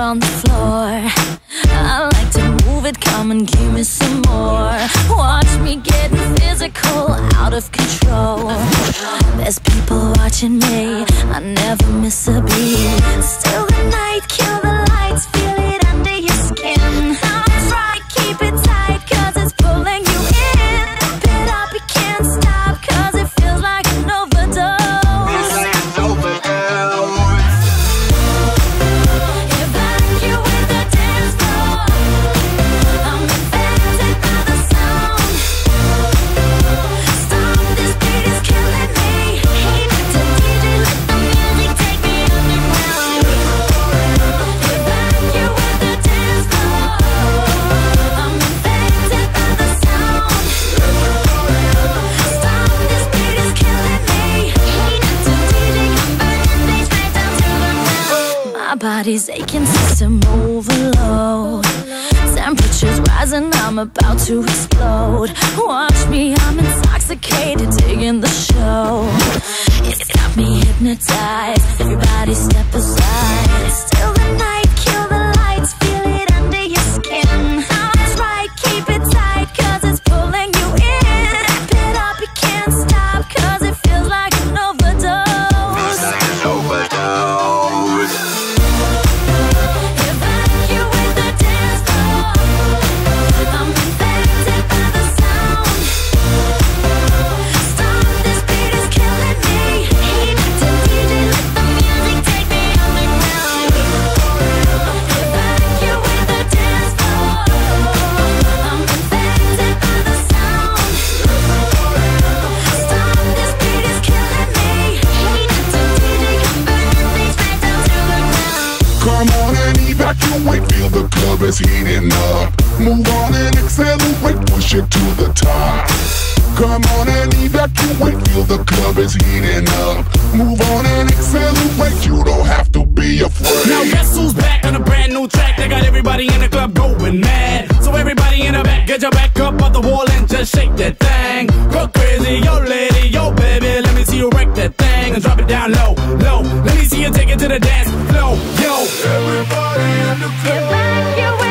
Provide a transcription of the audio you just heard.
on the floor. I like to move it, come and give me some more. Watch me getting physical, out of control. There's people watching me, I never miss a beat. Still the night, kill the lights, feel it under your skin. That's right, keep it tight, cause it's pulling you in. Wrap it up, you can't stop, cause it feels like an overdose. My body's aching, system overload. Temperature's rising, I'm about to explode. Watch me, I'm intoxicated, digging the show. It's got me hypnotized, everybody step aside. Still the night, kill the lights, feel it under your skin. That's right, keep it tight, cause it's pulling you in. Wrap it up, you can't stop, cause it feels like an overdose. It's like an overdose. Come on and evacuate, feel the club is heating up. Move on and accelerate, push it to the top. Come on and evacuate, feel the club is heating up. Move on and accelerate, you don't have to be afraid. Now guess who's back on a brand new track? They got everybody in the club going mad. So everybody in the back, get your back up off the wall and just shake that thing. Go crazy, yo lady, yo baby, let me see you wreck that thing and drop it down low, low. Let me see you take it to the dance floor, yo. Everybody in the club.